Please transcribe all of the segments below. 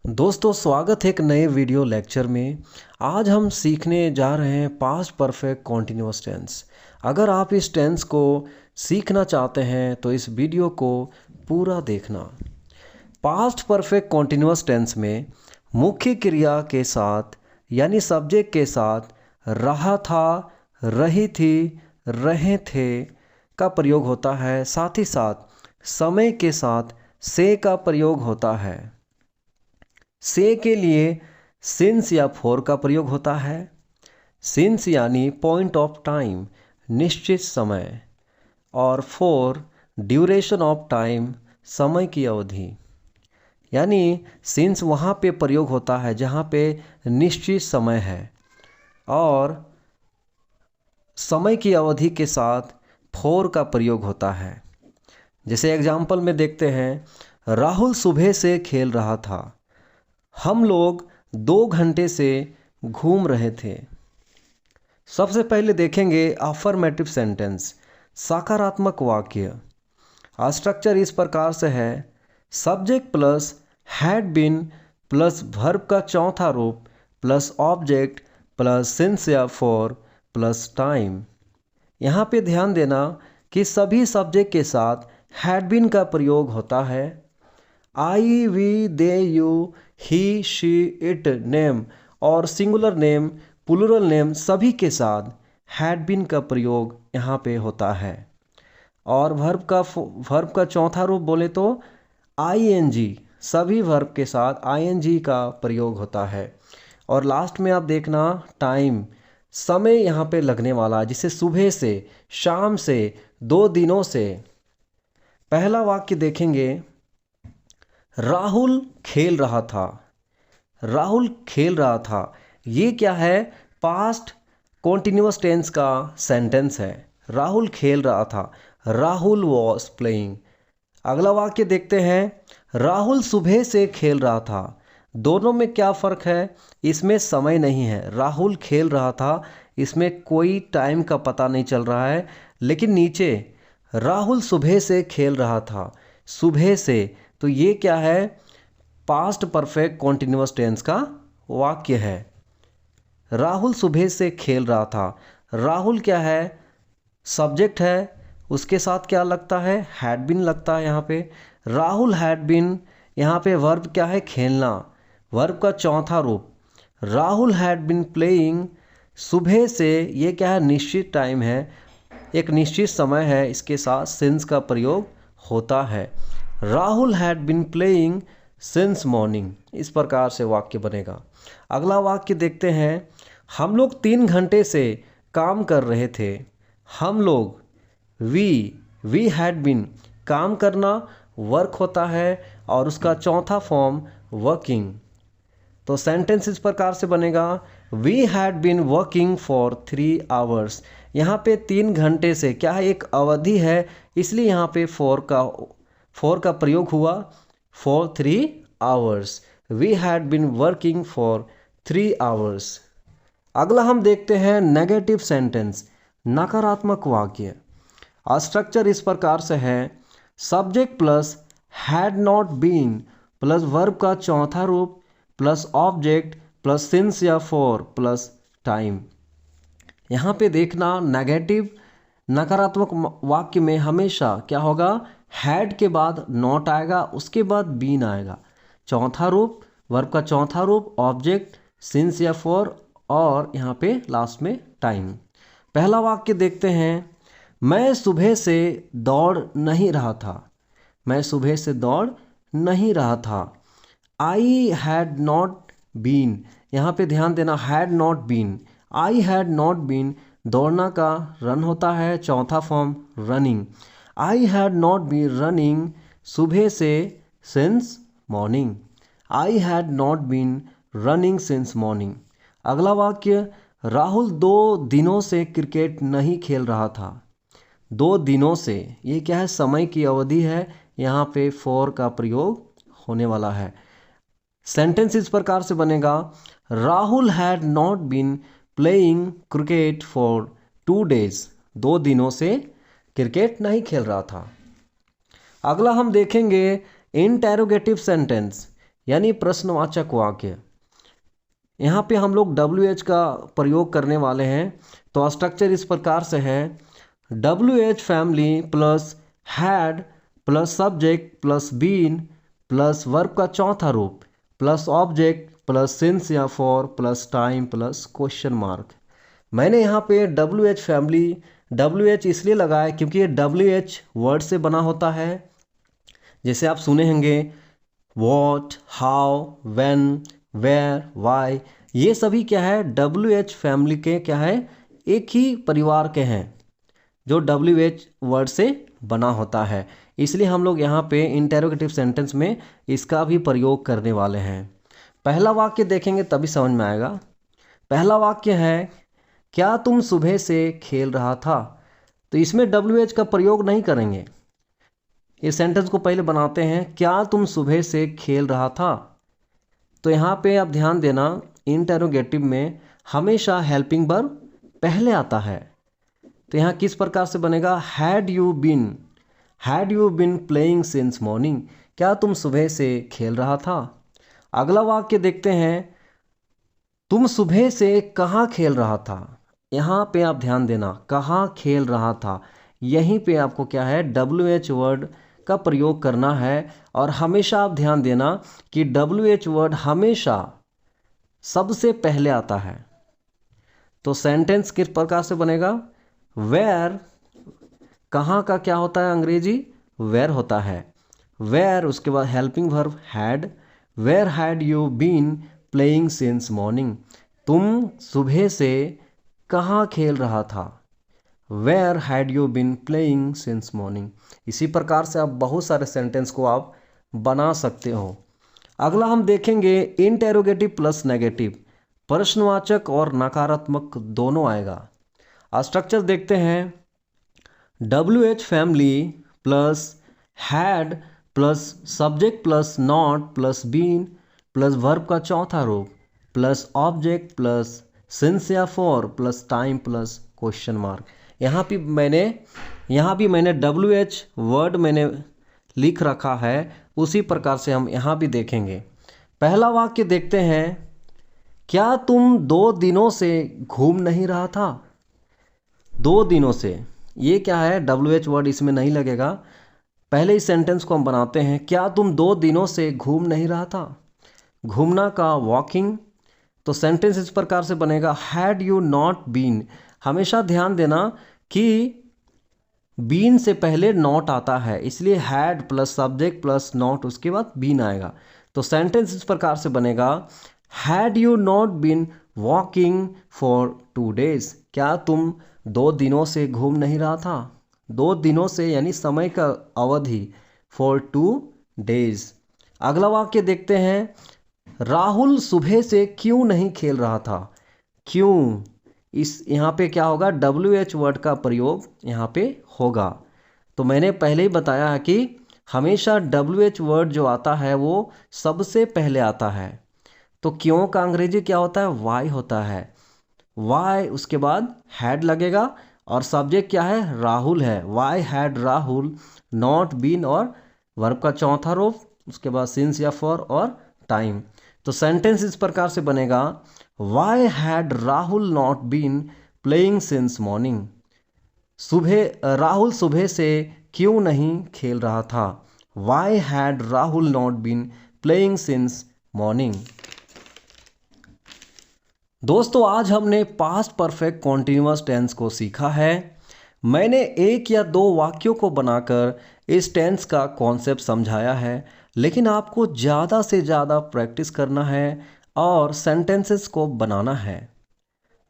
दोस्तों स्वागत है एक नए वीडियो लेक्चर में। आज हम सीखने जा रहे हैं पास्ट परफेक्ट कॉन्टिन्यूअस टेंस। अगर आप इस टेंस को सीखना चाहते हैं तो इस वीडियो को पूरा देखना। पास्ट परफेक्ट कॉन्टिन्यूअस टेंस में मुख्य क्रिया के साथ यानी सब्जेक्ट के साथ रहा था, रही थी, रहे थे का प्रयोग होता है। साथ ही साथ समय के साथ से का प्रयोग होता है। से के लिए सिंस या फॉर का प्रयोग होता है। सिंस यानी पॉइंट ऑफ टाइम, निश्चित समय, और फॉर ड्यूरेशन ऑफ टाइम, समय की अवधि। यानी सिंस वहाँ पे प्रयोग होता है जहाँ पे निश्चित समय है, और समय की अवधि के साथ फॉर का प्रयोग होता है। जैसे एग्जाम्पल में देखते हैं, राहुल सुबह से खेल रहा था, हम लोग 2 घंटे से घूम रहे थे। सबसे पहले देखेंगे अफर्मेटिव सेंटेंस, सकारात्मक वाक्य। स्ट्रक्चर इस प्रकार से है, subject plus had been plus verb का चौथा रूप प्लस ऑब्जेक्ट प्लस सिंस या फॉर प्लस टाइम। यहाँ पे ध्यान देना कि सभी सब्जेक्ट के साथ हैड बीन का प्रयोग होता है। I, we, they, you, he, she, it, name और सिंगुलर नेम, प्लूरल नेम सभी के साथ हैड बीन का प्रयोग यहाँ पे होता है। और वर्ब का चौथा रूप बोले तो आईएनजी, सभी वर्ब के साथ आईएनजी का प्रयोग होता है। और लास्ट में आप देखना टाइम, समय यहाँ पे लगने वाला, जिसे सुबह से, शाम से, 2 दिनों से। पहला वाक्य देखेंगे, राहुल खेल रहा था। राहुल खेल रहा था, ये क्या है? पास्ट कॉन्टिन्यूअस टेंस का सेंटेंस है। राहुल खेल रहा था, राहुल वॉज प्लेइंग। अगला वाक्य देखते हैं, राहुल सुबह से खेल रहा था। दोनों में क्या फ़र्क है? इसमें समय नहीं है। राहुल खेल रहा था, इसमें कोई टाइम का पता नहीं चल रहा है। लेकिन नीचे राहुल सुबह से खेल रहा था, सुबह से, तो ये क्या है? पास्ट परफेक्ट कॉन्टिन्यूअस टेंस का वाक्य है। राहुल सुबह से खेल रहा था, राहुल क्या है? सब्जेक्ट है, उसके साथ क्या लगता है? हैड बीन लगता है यहाँ पे। राहुल हैड बीन, यहाँ पे वर्ब क्या है? खेलना, वर्ब का चौथा रूप। राहुल हैड बीन प्लेइंग, सुबह से, ये क्या है? निश्चित टाइम है, एक निश्चित समय है, इसके साथ सिंस का प्रयोग होता है। Rahul had been playing since morning. इस प्रकार से वाक्य बनेगा। अगला वाक्य देखते हैं, हम लोग 3 घंटे से काम कर रहे थे। हम लोग, वी हैड बीन, काम करना वर्क होता है और उसका चौथा फॉर्म वर्किंग। तो सेंटेंस इस प्रकार से बनेगा, we had been working for 3 hours. यहाँ पे 3 घंटे से क्या है? एक अवधि है, इसलिए यहाँ पे फॉर का प्रयोग हुआ। For 3 hours, we had been working for 3 hours. अगला हम देखते हैं नेगेटिव सेंटेंस, नकारात्मक वाक्य। स्ट्रक्चर इस प्रकार से है, subject plus had not been plus verb का चौथा रूप प्लस ऑब्जेक्ट प्लस सिंस या फॉर प्लस टाइम। यहाँ पे देखना नेगेटिव नकारात्मक वाक्य में हमेशा क्या होगा? हैड के बाद नॉट आएगा, उसके बाद बीन आएगा, चौथा रूप, वर्ब का चौथा रूप, ऑब्जेक्ट, सिंस या फॉर, और यहाँ पे लास्ट में टाइम। पहला वाक्य देखते हैं, मैं सुबह से दौड़ नहीं रहा था। मैं सुबह से दौड़ नहीं रहा था। आई हैड नॉट बीन, यहाँ पे ध्यान देना, had not been, I had not been, दौड़ना का रन होता है, चौथा form running. I had not been running सुबह से since morning. I had not been running since morning. अगला वाक्य, राहुल 2 दिनों से क्रिकेट नहीं खेल रहा था। 2 दिनों से, ये क्या है? समय की अवधि है, यहाँ पे फॉर का प्रयोग होने वाला है। सेंटेंस इस प्रकार से बनेगा, Rahul had not been playing cricket for 2 days. 2 दिनों से क्रिकेट नहीं खेल रहा था। अगला हम देखेंगे इंटेरोगेटिव सेंटेंस, यानी प्रश्नवाचक वाक्य। यहाँ पे हम लोग WH का प्रयोग करने वाले हैं। तो स्ट्रक्चर इस प्रकार से है, WH family plus had plus subject plus been plus verb का चौथा रूप प्लस ऑब्जेक्ट प्लस सिंस या for plus time plus question mark. मैंने यहाँ पे WH फैमिली WH इसलिए लगाया क्योंकि ये WH वर्ड से बना होता है। जैसे आप सुने होंगे what, how, when, where, why, ये सभी क्या है WH फैमिली के क्या है, एक ही परिवार के हैं जो WH वर्ड से बना होता है। इसलिए हम लोग यहाँ पे इंटेरोगेटिव सेंटेंस में इसका भी प्रयोग करने वाले हैं। पहला वाक्य देखेंगे तभी समझ में आएगा। पहला वाक्य है, क्या तुम सुबह से खेल रहा था। तो इसमें WH का प्रयोग नहीं करेंगे। इस सेंटेंस को पहले बनाते हैं, क्या तुम सुबह से खेल रहा था। तो यहाँ पे आप ध्यान देना, इंटेरोगेटिव में हमेशा हेल्पिंग वर्ब पहले आता है। तो यहाँ किस प्रकार से बनेगा, had you been playing since morning, क्या तुम सुबह से खेल रहा था। अगला वाक्य देखते हैं, तुम सुबह से कहाँ खेल रहा था। यहाँ पे आप ध्यान देना, कहाँ खेल रहा था, यहीं पे आपको क्या है WH वर्ड का प्रयोग करना है। और हमेशा आप ध्यान देना कि WH वर्ड हमेशा सबसे पहले आता है। तो सेंटेंस किस प्रकार से बनेगा, वेयर, कहाँ का क्या होता है अंग्रेजी, वेयर होता है, वेयर, उसके बाद helping verb had, where had you been playing since morning, तुम सुबह से कहाँ खेल रहा था, where had you been playing since morning. इसी प्रकार से आप बहुत सारे सेंटेंस को आप बना सकते हो। अगला हम देखेंगे इंटेरोगेटिव प्लस नेगेटिव, प्रश्नवाचक और नकारात्मक दोनों आएगा। स्ट्रक्चर देखते हैं, WH family plus had plus subject plus not plus been plus verb का चौथा रूप प्लस ऑब्जेक्ट प्लस सिंस या for plus time plus question mark. यहाँ भी मैंने WH वर्ड मैंने लिख रखा है, उसी प्रकार से हम यहाँ भी देखेंगे। पहला वाक्य देखते हैं, क्या तुम 2 दिनों से घूम नहीं रहा था। 2 दिनों से, ये क्या है, WH वर्ड इसमें नहीं लगेगा। पहले इस सेंटेंस को हम बनाते हैं, क्या तुम 2 दिनों से घूम नहीं रहा था। घूमना का वॉकिंग। तो सेंटेंस इस प्रकार से बनेगा, हैड यू नॉट बीन। हमेशा ध्यान देना कि बीन से पहले नॉट आता है, इसलिए had plus subject plus not, उसके बाद बीन आएगा। तो सेंटेंस इस प्रकार से बनेगा, had you not been walking for 2 days, क्या तुम 2 दिनों से घूम नहीं रहा था। 2 दिनों से यानी समय का अवधि, फॉर 2 days। अगला वाक्य देखते हैं, राहुल सुबह से क्यों नहीं खेल रहा था। क्यों, इस यहाँ पे क्या होगा, WH वर्ड का प्रयोग यहाँ पे होगा। तो मैंने पहले ही बताया है कि हमेशा WH वर्ड जो आता है वो सबसे पहले आता है। तो क्यों का अंग्रेजी क्या होता है, वाई होता है, वाई, उसके बाद हैड लगेगा और सब्जेक्ट क्या है, राहुल है, why had Rahul not been और वर्ब का चौथा रूप, उसके बाद सिंस या फॉर और टाइम। तो सेंटेंस इस प्रकार से बनेगा, why had Rahul not been playing since morning, Rahul सुबह से क्यों नहीं खेल रहा था। Why had Rahul not been playing since morning. दोस्तों, आज हमने पास्ट परफेक्ट कॉन्टिन्यूअस टेंस को सीखा है। मैंने 1 या 2 वाक्यों को बनाकर इस टेंस का कॉन्सेप्ट समझाया है, लेकिन आपको ज़्यादा से ज़्यादा प्रैक्टिस करना है और सेंटेंसेस को बनाना है।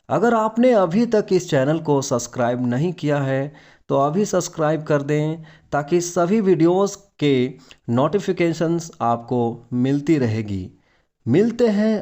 अगर आपने अभी तक इस चैनल को सब्सक्राइब नहीं किया है तो अभी सब्सक्राइब कर दें, ताकि सभी वीडियोस के नोटिफिकेशंस आपको मिलती रहेगी। मिलते हैं